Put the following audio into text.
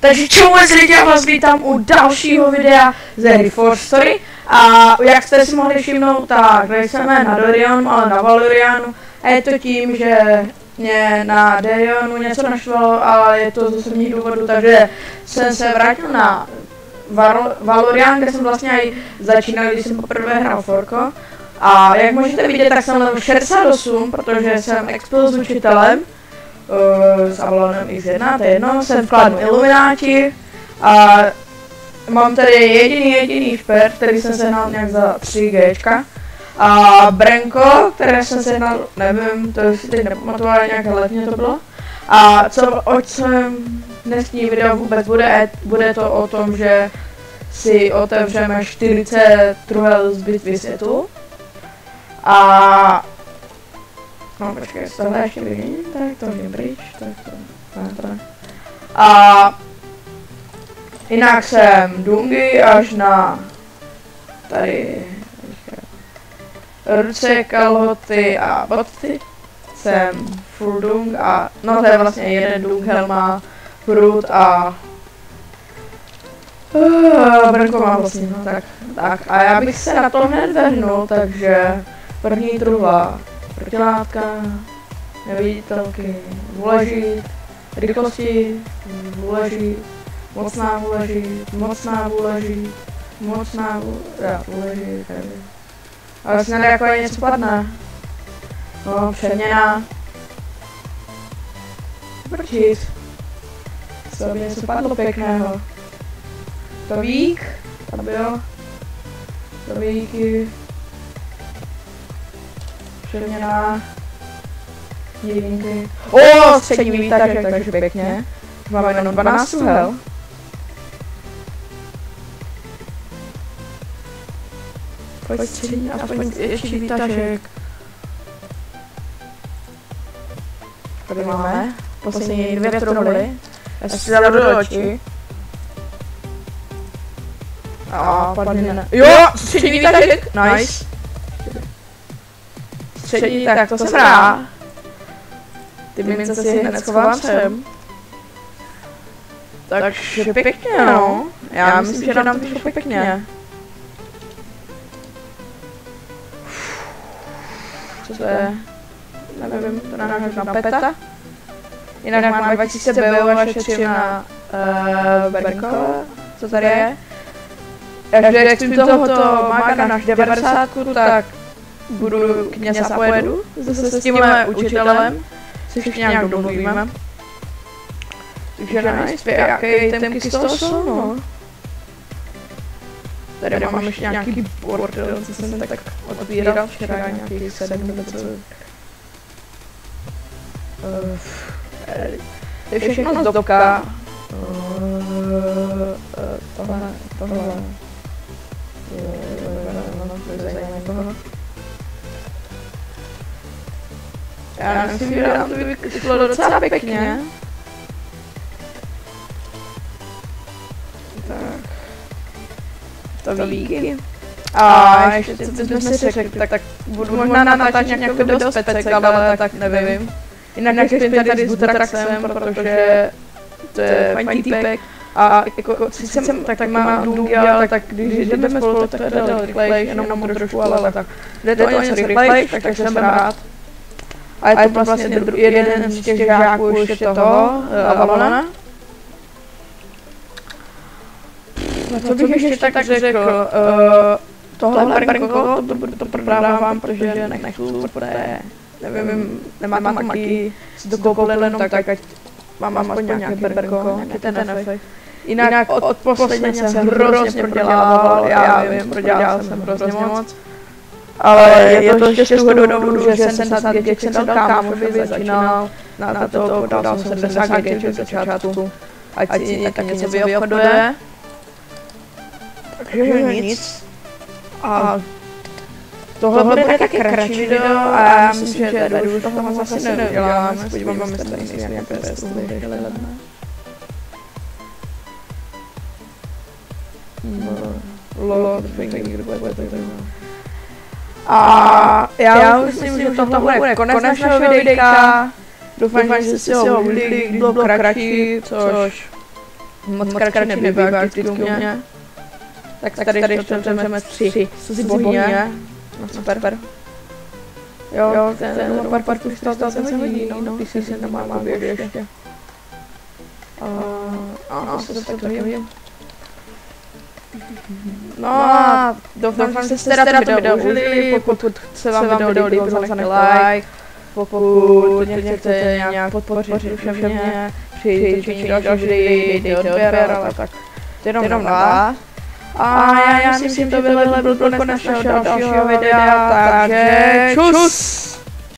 Takže čau lidi, já vás vítám u dalšího videa ze hry Forge Story. A jak jste si mohli všimnout, tak nejsme na Dorianu, ale na Valorianu. A je to tím, že mě na Dorianu něco našlo, ale je to z osobních důvodů, takže jsem se vrátil na Valorian, kde jsem vlastně i začínal, když jsem poprvé hrál Forko. A jak můžete vidět, tak jsem level 68, protože jsem expil s učitelem. S Avalonem X1, to je jedno, jsem v klanu Illuminati a mám tady jediný špert, který jsem sehnal nějak za 3Gčka a Brenko, které jsem sehnal, nevím, to si teď nepamatuju, ale nějak letně to bylo. A o čem dnešní video vůbec bude to o tom, že si otevřeme 40 truhel z bitvy světu a no počkej, z tohle ještě vyměním, tak to hodím pryč, tak to ne. A jinak jsem Dungy až na tady ruce, kalhoty a boty. Jsem full Dung a no to je vlastně jeden Dung helma, Frut a Brnko má vlastně, no tak a já bych se na to hned vrhnul, takže první truhla. Protilátka, neviditelky, vůležit, rychlosti, vůležit, mocná vůležit, vůležit, ale snad jako je něco padne. No, přeměna. Vrčit. Co by něco padlo pěkného. Tovík, tam byl. Tovíky. Přeměna. Jedinky. Střední výtažek, takže pěkně. Máme jenom 12 truhel. Pojď střední, aspoň ještě výtažek. Tady máme poslední 2 truhly. Já si zavřu do očí. A padne ne. Jo, střední výtažek, nice. Střední, tak to se dá. Ty mince si hned schovám sem. Takže pěkně, no. Já myslím, že nám to šlo pěkně. Co to je? Nevím, to narážím na peta. Jinak mám 2000 BO a šetřím na Bernkova. Co tady je? Až doextrím tohoto mága na 90, tak budu k něsa pojedu zase s tím učitelem, což nějak domluvíme. Takže nice, jaký temky z toho jsou, no. Tady mám ještě nějaký bordel, co jsem tak otvíral včera, nějakých 7 nebo co. To je všechno zdobka. Tohle. Já myslím, že nám to vyšlo docela pěkně. Tak. To víky. A ještě co bychom si řekli, tak budu možná natáčet nějakou video z pecek, ale tak nevím. Jinak spím tady s Butraxem, protože to je fajný týpek. A jako sice tak má Dungy, ale tak když jdeme spolu, tak to jde rychlejš, jenom trošku, ale tak jde to něco rychlejš, takže jsem rád. A je to vlastně jeden z těch žáků ještě toho Avalona. Co bych ještě tak řekl, tohle Brnko, to prodávám, protože nechci, protože nevím, nemá tam magii, si to koupil jenom tak, ať mám aspoň nějaké Brnko, nějaký ten efekt. Jinak od posledně jsem hrozně prodělával, já vím, prodělal jsem hrozně moc. Ale je to ještě z toho důvodu, že 70 Gček jsem dal kámošovi, začínal na to, dal jsem 70 Gček v začátku, ať si někam něco vyobchoduje. Takže nic. A tohle bude taky kratší video a já myslím, že tady už toho moc asi neuděláme. Podíváme se tady nějaké testuhy. A já už myslím, že tohle bude konec našeho videjka. Doufám, že jste si ho užili, když bylo kratší, což moc kratší nebývá vždycky u mě. Tak tady otevřeme 3 zbohyně. No super. Jo, ten pár pustil, to se hodí, no, ty si nemá ještě. To se tak nevím. No a doufám, že jste teda to video užili, pokud se vám video líbilo, zanechte like, pokud chcete nějak podpořit mě, při další videí, dejte odběr, ale tak jenom na vás. A já myslím, že to byl konec našeho dalšího videa, takže čus!